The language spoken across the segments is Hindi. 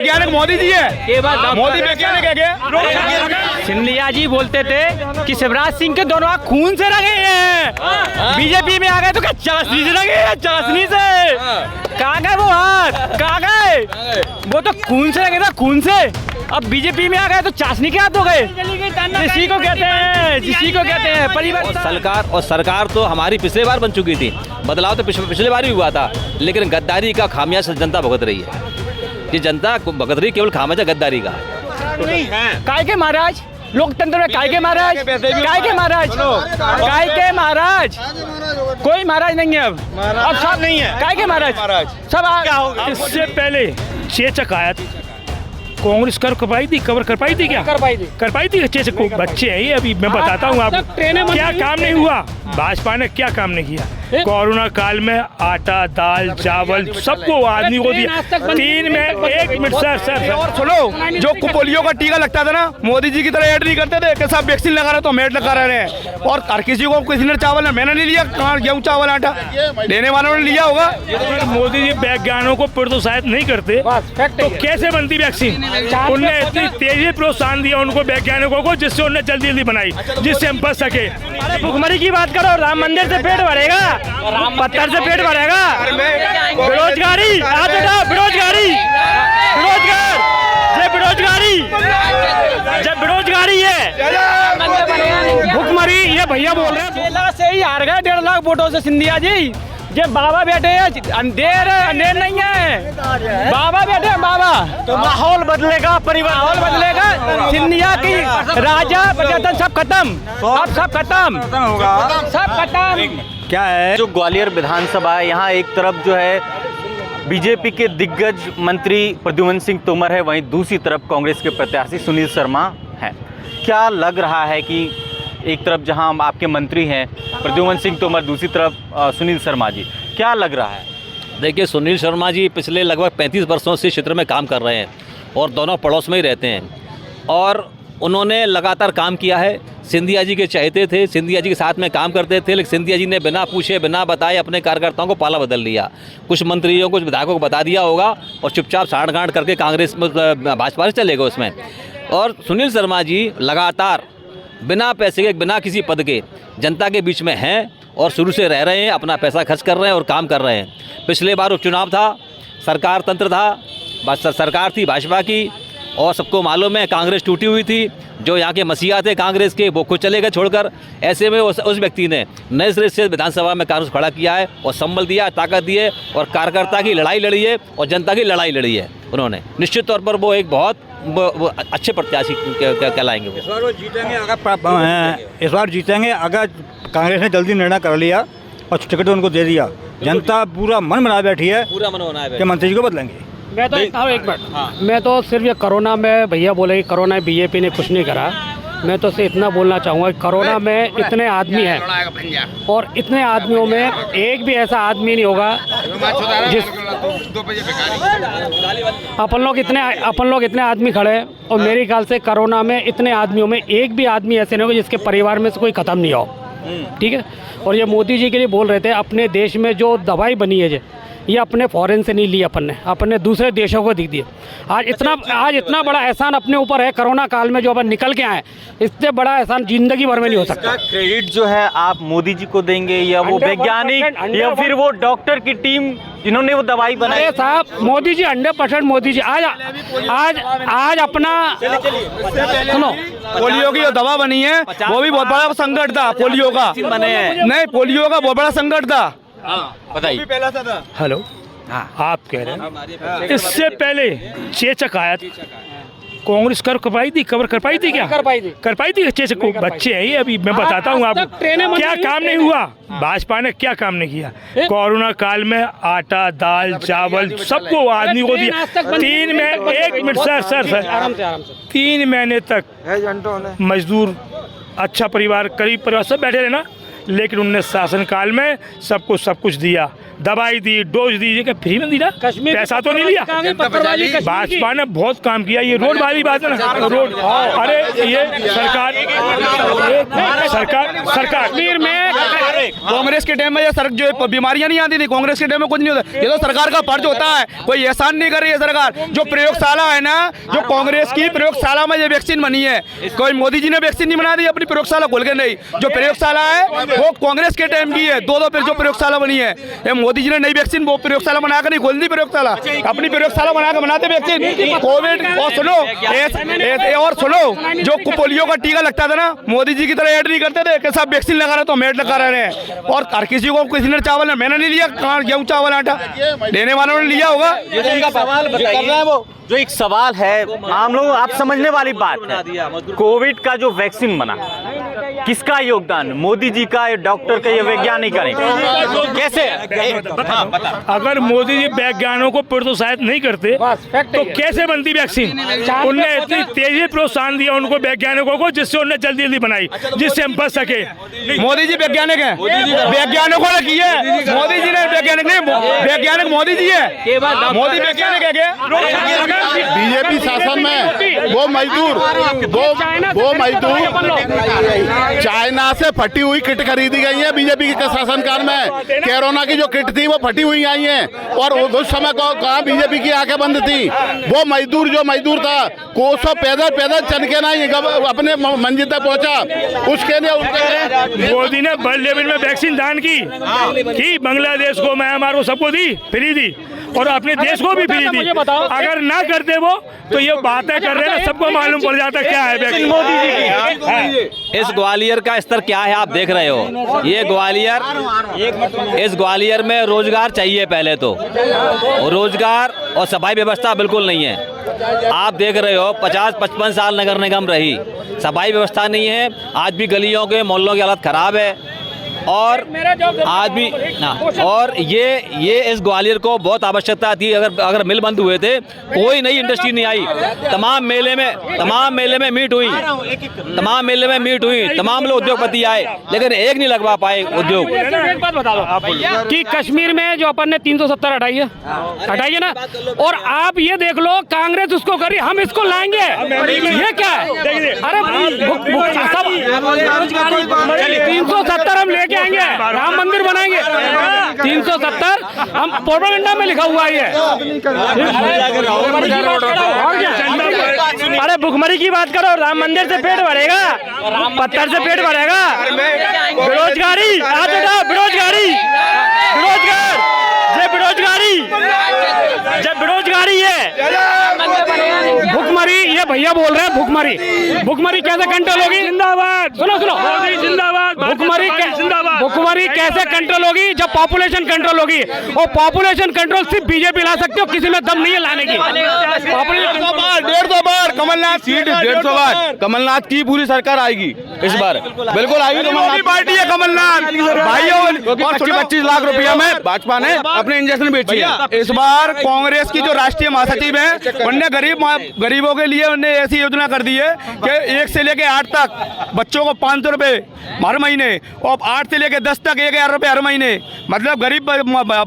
वैज्ञानिक मोदी जी है। मोदी वैज्ञानिक है क्या? सिंधिया जी बोलते थे कि शिवराज सिंह के दोनों आँख खून से रंगे हैं। बीजेपी में आ गए तो क्या चाशनी से रंगे हैं? चाशनी से कहाँ गए वो हाथ? कहाँ गए? वो तो खून से रंगे था, खून से। अब बीजेपी में आ गए तो चाशनी के हाथ हो गए। जिसी को कहते हैं, जिसी को कहते हैं परिवर्तन। और सरकार तो हमारी पिछले बार बन चुकी थी। बदलाव तो पिछले बार भी हुआ था, लेकिन गद्दारी का खामियाजा जनता भुगत रही है। ये जनता भुगत रही केवल खामियाजा गद्दारी का। काय के महाराज लोकतंत्र में, काय के महाराज, काय के महाराज, काय के महाराज, कोई महाराज नहीं है अब सब नहीं है। काय के महाराज सब। इससे पहले चेचक आया था, कांग्रेस कर पाई थी, कवर कर पाई थी क्या? कर पाई थी अच्छे से। बच्चे है ये, अभी मैं बताता हूँ आपको क्या काम नहीं हुआ। भाजपा ने क्या काम नहीं किया। कोरोना काल में आटा, दाल, चावल सबको आदमी को दिया। 3 में 1 मिनट सर और सुनो, जो पोलियो का टीका लगता था ना, मोदी जी की तरह ऐड नहीं करते थे कि सब वैक्सीन लगा रहे तो हम ऐड लगा रहे हैं। और हर किसी को किसी ने चावल, मैंने नहीं लिया। कहाँ गेहूँ चावल आटा देने वालों ने लिया होगा। अगर मोदी जी वैज्ञानिकों को प्रोत्साहित नहीं करते तो कैसे बनती वैक्सीन? उनने इतनी तेजी प्रोत्साहन दिया उनको वैज्ञानिकों को, जिससे उन्हें जल्दी जल्दी बनाई, जिससे हम बच सके। भुखमरी की बात करो, राम मंदिर से पेट भरेगा, पत्थर से पेट भरेगा। बेरोजगारी, आज बेरोजगारी, बेरोजगार, जब बेरोजगारी, जब बेरोजगारी है, भुखमरी, ये भैया बोल रहे हैं 2 लाख से ही हार गए 1.5 लाख वोटों से सिंधिया जी। जब बाबा बैठे हैं, अंधेर नहीं है, बाबा बैठे हैं बाबा, तो माहौल बदलेगा, परिवार माहौल बदलेगा। सिंधिया की राजा प्रजातंत्र सब खत्म, अब सब खत्म होगा, सब खत्म। क्या है जो ग्वालियर विधानसभा है, यहाँ एक तरफ जो है बीजेपी के दिग्गज मंत्री प्रद्युम्न सिंह तोमर है, वहीं दूसरी तरफ कांग्रेस के प्रत्याशी सुनील शर्मा हैं। क्या लग रहा है कि एक तरफ जहां आपके मंत्री हैं प्रद्युम्न सिंह तोमर, दूसरी तरफ सुनील शर्मा जी, क्या लग रहा है? देखिए, सुनील शर्मा जी पिछले लगभग 35 वर्षों से क्षेत्र में काम कर रहे हैं और दोनों पड़ोस में ही रहते हैं और उन्होंने लगातार काम किया है। सिंधिया जी के चाहते थे, सिंधिया जी के साथ में काम करते थे, लेकिन सिंधिया जी ने बिना पूछे बिना बताए अपने कार्यकर्ताओं को पाला बदल लिया। कुछ मंत्रियों कुछ विधायकों को बता दिया होगा और चुपचाप साठ गांठ करके कांग्रेस में भाजपा से चले गए उसमें। और सुनील शर्मा जी लगातार बिना पैसे के, बिना किसी पद के जनता के बीच में हैं और शुरू से रह रहे हैं, अपना पैसा खर्च कर रहे हैं और काम कर रहे हैं। पिछले बार उपचुनाव था, सरकार तंत्र था, सरकार थी भाजपा की और सबको मालूम है कांग्रेस टूटी हुई थी। जो यहाँ के मसीहा थे कांग्रेस के, वो खुद चले गए छोड़कर। ऐसे में उस व्यक्ति ने नए सिरे से विधानसभा में कांग्रेस खड़ा किया है और संबल दिया, ताकत दी है और कार्यकर्ता की लड़ाई लड़ी है और जनता की लड़ाई लड़ी है उन्होंने। निश्चित तौर पर वो एक बहुत वो अच्छे प्रत्याशी कहलाएंगे। इस बार वो जीतेंगे इस बार जीतेंगे अगर कांग्रेस ने जल्दी निर्णय कर लिया और टिकट उनको दे दिया। जनता पूरा मन बना बैठी है, पूरा मन बना है कि मंत्री जी को बदलेंगे। मैं तो एक मिनट, मैं तो सिर्फ ये कोरोना में, भैया बोले कोरोना बीजेपी ने कुछ नहीं करा, मैं तो सिर्फ इतना बोलना चाहूँगा, कोरोना में इतने आदमी हैं और इतने आदमियों में एक भी ऐसा आदमी नहीं होगा जिस अपन लोग इतने आदमी खड़े हैं और मेरे ख्याल से कोरोना में इतने आदमियों में एक भी आदमी ऐसे नहीं होगा जिसके परिवार में से कोई ख़त्म नहीं हो। ठीक है। और ये मोदी जी के लिए बोल रहे थे, अपने देश में जो दवाई बनी है ये अपने फॉरेन से नहीं ली, अपने दूसरे देशों को दी दी। आज इतना बड़ा एहसान अपने ऊपर है कोरोना काल में जो अपन निकल के आए, इससे बड़ा एहसान जिंदगी भर में नहीं हो सकता। क्रेडिट जो है आप मोदी जी को देंगे या वो वैज्ञानिक या फिर वो डॉक्टर की टीम जिन्होंने वो दवाई बनाई? अरे साहब, मोदी जी 100% मोदी जी आज अपना सुनो, पोलियो की जो दवा बनी है वो भी बहुत बड़ा संकट था। पोलियो का नहीं, पोलियो का बहुत बड़ा संकट था। बताइए। हेलो, आप कह रहे हैं इससे पहले चेचक आया था, कांग्रेस कर पाई थी, कवर कर पाई थी क्या? कर पाई थी अच्छे से। बच्चे है ये, अभी मैं बताता हूँ आपको क्या काम नहीं हुआ। भाजपा ने क्या काम नहीं किया। कोरोना काल में आटा, दाल, चावल सबको आदमी को दिया। 3 में 1 मिनट सर 3 महीने तक मजदूर, अच्छा परिवार, गरीब परिवार सब बैठे रहे ना, लेकिन उनने शासन काल में सबको सब कुछ दिया, दवाई दी, डोज दी, क्या फ्री में दी ना? पैसा तो नहीं लिया। भाजपा ने बहुत काम किया। ये रोड वाली बात है ना, रोड, अरे ये सरकार कश्मीर में कांग्रेस के टाइम में ये सर जो बीमारियां नहीं आती थी, कांग्रेस के टाइम में कुछ नहीं होता। ये तो सरकार का फर्ज होता है, कोई एहसान नहीं कर रही है सरकार। जो प्रयोगशाला है ना, जो कांग्रेस की प्रयोगशाला में ये वैक्सीन बनी है, कोई मोदी जी ने वैक्सीन नहीं बना दी अपनी प्रयोगशाला खोल के, नहीं। जो प्रयोगशाला है वो कांग्रेस के टाइम की है, दो जो प्रयोगशाला बनी है, ये मोदी जी ने नई वैक्सीन वो प्रयोगशाला बनाकर नहीं खोल दी, प्रयोगशाला अपनी प्रयोगशाला बनाकर बनाते वैक्सीन कोविड। और सुनो और सुनो, जो पोलियो का टीका लगता था ना, मोदी जी की तरह ऐड नहीं करते थे कि सब वैक्सीन लगा रहे तो हम ऐड लगा रहे हैं। और हर किसी को किसी ने चावल, मैंने नहीं लिया, कहाँ गेहूँ चावल आटा देने वालों ने लिया होगा। सवाल बताइए, जो एक सवाल है आम लोग आप समझने वाली बात है, कोविड का जो वैक्सीन बना, किसका योगदान? मोदी जी का, डॉक्टर का, या वैज्ञानिक का? कैसे? अगर मोदी जी वैज्ञानिकों को प्रोत्साहित नहीं करते तो कैसे बनती वैक्सीन? उनने इतनी तेजी प्रोत्साहन दिया उनको, वैज्ञानिकों को, जिससे उन्हें जल्दी जल्दी बनाई, जिससे हम बच सके। मोदी जी वैज्ञानिक हैं, वैज्ञानिकों ने की है, मोदी जी ने वैज्ञानिक नहीं, वैज्ञानिक मोदी जी है, मोदी वैज्ञानिक है क्या? बीजेपी शासन में वो मजदूर चाइना से फटी हुई किट खरीदी गई है बीजेपी के शासनकाल में। कोरोना की जो किट थी वो फटी हुई आई है, और उस समय कहाँ बीजेपी की आंखें बंद थी। वो मजदूर था, कोसों पैदल चल के नहीं अपने मंजिल तक पहुंचा, उसके लिए मोदी ने बड़े लेवल में वैक्सीन दान की, बांग्लादेश को, म्यांमार को, सबको दी, फ्री दी, और अपने देश को भी फ्री दी। अगर ना करते वो तो ये बातें कर रहे हैं, सबको मालूम पड़ जाता क्या है वैक्सीन मोदी जी की। इस ग्वालियर का स्तर क्या है आप देख रहे हो। ये ग्वालियर, इस ग्वालियर में रोजगार चाहिए पहले तो, रोजगार और सफाई व्यवस्था बिल्कुल नहीं है। आप देख रहे हो 50-55 साल नगर निगम रही, सफाई व्यवस्था नहीं है, आज भी गलियों के मोहल्लों की हालत खराब है। और आज भी और ये इस ग्वालियर को बहुत आवश्यकता थी। अगर मिल बंद हुए थे, कोई नई इंडस्ट्री नहीं आई। तमाम मेले में मीट हुई, तमाम लोग उद्योगपति आए, लेकिन एक नहीं लगवा पाए उद्योग। एक बात बता दो आप कि कश्मीर में जो अपन ने 370 हटाई है ना, और आप ये देख लो कांग्रेस उसको करी, हम इसको लाएंगे, ये क्या है? अरे 370 हम लेके आएंगे, राम मंदिर बनाएंगे, 370 हम प्रोपेगेंडा में लिखा हुआ है। अरे भुखमरी की बात करो, राम मंदिर से पेट भरेगा, पत्थर से पेट भरेगा, बेरोजगारी बेरोजगारी है, भुखमरी, ये भैया बोल रहे हैं भुखमरी कैसे कंट्रोल होगी? जिंदाबाद, सुनो जिंदाबाद, भुखमरी कैसे कंट्रोल होगी? जब पॉपुलेशन कंट्रोल होगी, और पॉपुलेशन कंट्रोल सिर्फ बीजेपी ला सकती हो, किसी में दम नहीं है लाने की। 150 बार कमलनाथ सीट, 150 बार कमलनाथ की पूरी सरकार आएगी इस बार, बिल्कुल आएगी। कमलनाथ पार्टी है, कमलनाथ भाइयों, 25 लाख रुपया में भाजपा ने अपने इंजेक्शन बेची है। इस बार कांग्रेस की जो राष्ट्रीय महासचिव है, उनने गरीबों के लिए उन्होंने ऐसी योजना कर दी है कि 1 से लेके 8 तक बच्चों को 500 रुपए हर महीने, और 8 से लेके 10 तक 1000 रुपए हर महीने, मतलब गरीब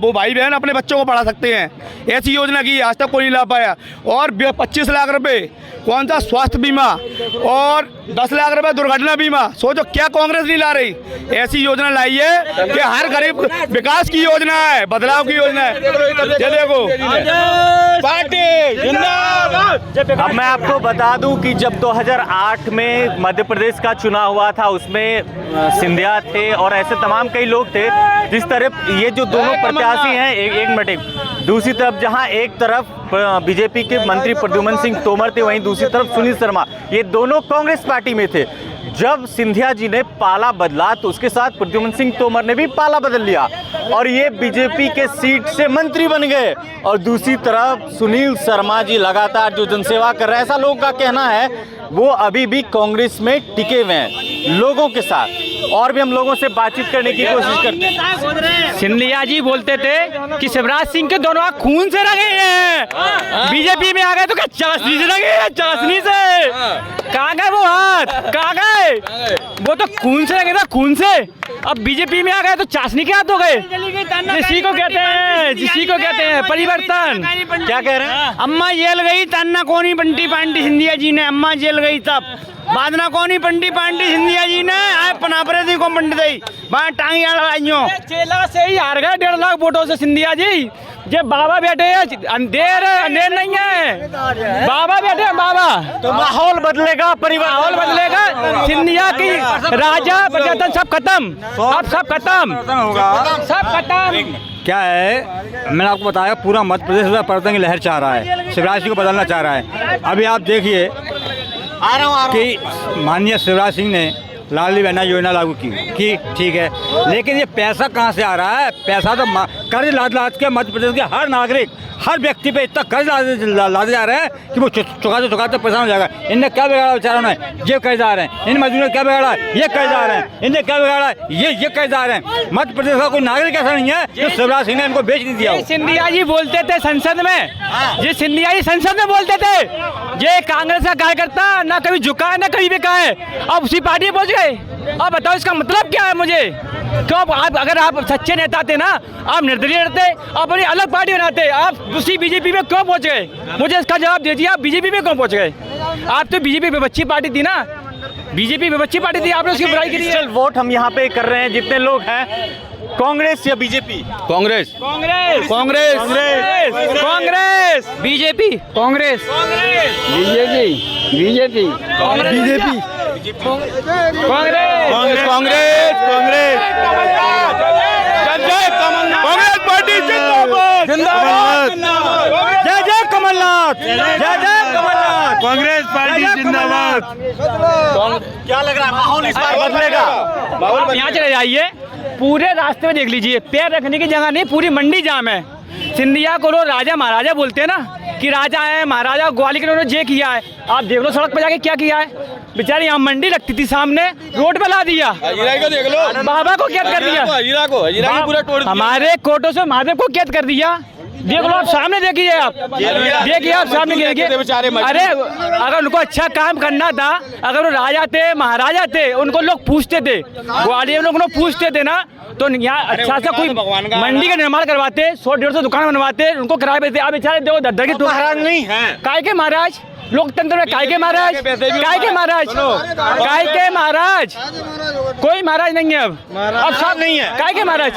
वो भाई बहन अपने बच्चों को पढ़ा सकते हैं। ऐसी योजना की आज तक कोई नहीं ला पाया। और 25 लाख रुपए कौन सा स्वास्थ्य बीमा, और 10 लाख रुपए दुर्घटना बीमा। सोचो क्या कांग्रेस नहीं ला रही? ऐसी योजना लाई है कि हर गरीब, विकास की योजना है, बदलाव की योजना है। ये देखो पार्टी जिंदाबाद। अब मैं आपको बता दूं कि जब 2008 में मध्य प्रदेश का चुनाव हुआ था, उसमें सिंधिया थे और ऐसे तमाम कई लोग थे। जिस तरफ ये जो दोनों प्रत्याशी हैं, एक मिनट, दूसरी तरफ जहां एक तरफ बीजेपी के मंत्री प्रद्युमन सिंह तोमर थे, वहीं दूसरी तरफ सुनील शर्मा, ये दोनों कांग्रेस पार्टी में थे। जब सिंधिया जी ने पाला बदला तो उसके साथ प्रद्युमन सिंह तोमर ने भी पाला बदल लिया और ये बीजेपी के सीट से मंत्री बन गए। और दूसरी तरफ सुनील शर्मा जी लगातार जो जनसेवा कर रहे हैं, ऐसा लोगों का कहना है, वो अभी भी कांग्रेस में टिके हुए हैं लोगों के साथ। और भी हम लोगों से बातचीत करने की कोशिश करते हैं। सिंधिया जी बोलते थे कि शिवराज सिंह के दोनों हाथ खून से रंगे हैं, बीजेपी में आ गए तो क्या चाशनी से रंगे हैं? चाशनी से कहाँ गए वो हाथ, कहाँ गए? वो तो खून से रंगे था, खून से। अब बीजेपी में आ गए तो चाशनी के हाथ हो गए। जिसी को कहते हैं परिवर्तन। क्या कह रहे हैं? अम्मा जेल गई तन्ना कोनी बंटी पांटी, सिंधिया जी ने अम्मा जेल गई तब बादना कोनी पंडी पांडी सिंधिया जी ने आए पनापरे थी को पंडित ही वहाँ टांगियां लगाइयों चेला से ही हार गए 1.5 लाख वोटों से सिंधिया जी। जे बाबा बैठे हैं अंधेर नहीं है, बाबा बैठे हैं बाबा। तो माहौल बदलेगा, परिवार माहौल बदलेगा। सिंधिया की राजा प्रजातंत्र सब खत्म, अब सब खत्म होगा, सब खत्म। क्या है, मैंने आपको बताया पूरा मध्य प्रदेश में परिवर्तन की लहर चाह रहा है, शिवराज सिंह को बदलना चाह रहा है। अभी आप देखिए कि माननीय शिवराज सिंह ने लाडली बहना योजना लागू की, ठीक है, लेकिन ये पैसा कहाँ से आ रहा है? पैसा तो कर्ज लाद के मध्य प्रदेश के हर नागरिक, हर व्यक्ति पे इतना कर्ज लादे जा रहे हैं कि वो चुकाते परेशान हो जाएगा। इनने क्या बिगाड़ा बेचारों ने? ये कर्जदार हैं। इन मजदूरों ने क्या बिगाड़ा? ये कर्जदार हैं। इनने क्या बिगाड़ा? ये कर्जदार हैं। मध्य प्रदेश का कोई नागरिक ऐसा नहीं है जो शिवराज सिंह ने इनको बेच नहीं दिया। सिंधिया जी बोलते थे संसद में, ये सिंधिया जी संसद में बोलते थे, ये कांग्रेस का कार्यकर्ता ना कभी झुका है ना कभी बिका है, अब उसी पार्टी में पहुंच गए। अब बताओ इसका मतलब क्या है? मुझे क्यों आप, अगर आप सच्चे नेता थे ना, आप निर्दलीय रहते, आप अपनी अलग पार्टी बनाते, आप उसी बीजेपी में क्यों पहुंच गए? मुझे इसका जवाब दीजिए, आप बीजेपी में क्यों पहुंच गए? आप तो बीजेपी में बच्ची पार्टी थी ना, बीजेपी में बच्ची पार्टी थी, आपने उसकी बुराई की है। वोट हम यहाँ पे कर रहे हैं, जितने लोग हैं, कांग्रेस या BJP? Congress, Congress, Congress, Congress, Congress, BJP, Congress, BJP, BJP, BJP, Congress, Congress, Congress, जय कमलनाथ, कांग्रेस पार्टी जिंदाबाद, जिंदाबाद, जय जय कमलनाथ, जय जय कमलनाथ, कांग्रेस पार्टी जिंदाबाद। क्या लग रहा है, माहौल इस बार बदलेगा? आप यहाँ चले जाइए, पूरे रास्ते में देख लीजिए, पैर रखने की जगह नहीं, पूरी मंडी जाम है। सिंधिया को लोग राजा महाराजा बोलते हैं ना, कि राजा है महाराजा, ग्वालियर उन्होंने जे किया है। आप देख लो सड़क पे जाके क्या किया है, बेचारी यहाँ मंडी लगती थी सामने, रोड पे ला दिया। को देख लो, बाबा को कैद कर दिया, हीरा को पूरा तोड़ दिया। हमारे कोटों से महादेव को कैद कर दिया। देख लो आप सामने, देखिए आप, देखिए आप सामने देखिए। अरे अगर उनको अच्छा काम करना था, अगर वो राजा थे महाराजा थे, उनको लोग पूछते थे, ग्वालियर में लोग पूछते थे ना, तो यहाँ अच्छा सा कोई मंडी का निर्माण करवाते, 100-150 दुकान बनवाते, उनको किराए देते। आप बेचारे देखो दद्दर की महाराज नहीं है, काय के महाराज लोकतंत्र में, काय के महाराज, काय के महाराज, काय के महाराज, कोई महाराज नहीं है अब सब नहीं है, काय के महाराज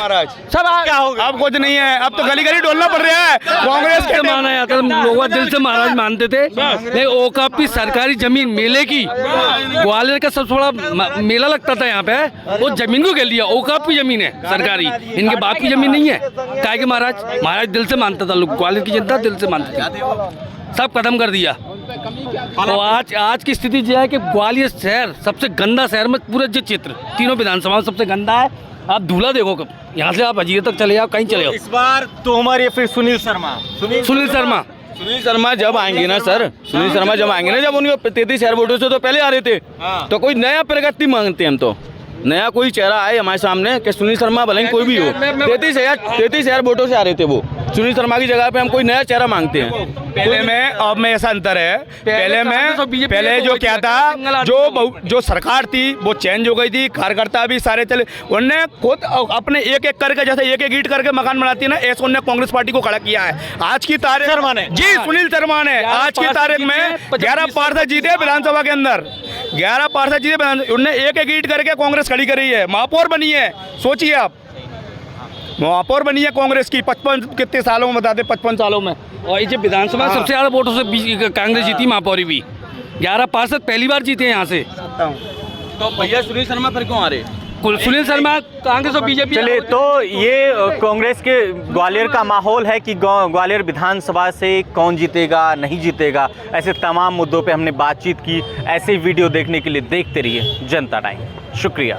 सब क्या हो, अब कुछ नहीं है, अब तो गली गली डोलना पड़ रहा है। कांग्रेस के माना जाता था, लोग दिल से महाराज मानते थे, नहीं ओकापी सरकारी जमीन मेले की, ग्वालियर का सबसे बड़ा मेला लगता था यहाँ पे, वो जमीन को घेर लिया। ओकापी जमीन है सरकारी, इनके बाप की जमीन नहीं है। काय के महाराज, महाराज दिल से मानता था, लोग ग्वालियर की जनता दिल से मानती थी, सब खत्म कर दिया। और आज की स्थिति यह है कि ग्वालियर शहर सबसे गंदा शहर में, पूरे जो क्षेत्र तीनों विधानसभा सबसे गंदा है। आप धूला देखो, कब यहाँ से आप अजीत तक चले जाओ, कहीं चले जाओ। इस बार तोमर या फिर सुनील शर्मा? सुनील शर्मा जब आएंगे ना सर, सुनील शर्मा जब आएंगे ना, जब उनके 33,000 वोटों से तो पहले आ रहे थे, तो कोई नया प्रगति मांगते हैं हम, तो नया कोई चेहरा आए हमारे सामने कि सुनील शर्मा भले कोई भी हो। 33,000 वोटों से आ रहे थे वो, सुनील शर्मा की जगह पे हम कोई नया चेहरा मांगते हैं। पहले में अब में ऐसा अंतर है, पहले जो क्या था, जो सरकार थी वो चेंज हो गई थी, कार्यकर्ता भी सारे चले, उनने खुद अपने एक एक करके, जैसे एक एक ईंट करके मकान बनाती है ना, ऐसे उन्होंने कांग्रेस पार्टी को खड़ा किया है। आज की तारीख जी सुनील शर्मा ने आज की तारीख में 11 पार्षद जीते विधानसभा के अंदर, 11 पार्षद जीते, उन्होंने एक एक ईंट करके कांग्रेस खड़ी करी है, महापौर बनी है। सोचिए आप, महापौर बनी है कांग्रेस की 55 कितने सालों में, बता दे 55 सालों में। और ये विधानसभा सबसे ज्यादा वोटों से कांग्रेस जीती, महापौरी भी 11 पार्षद पहली बार जीते यहाँ से। तो भैया सुनील शर्मा फिर क्यों आ रहे? सुनील शर्मा कांग्रेस और बीजेपी। चलिए, तो ये कांग्रेस के ग्वालियर का माहौल है कि ग्वालियर विधानसभा से कौन जीतेगा नहीं जीतेगा, ऐसे तमाम मुद्दों पे हमने बातचीत की। ऐसे वीडियो देखने के लिए देखते रहिए जनता टाइम। शुक्रिया।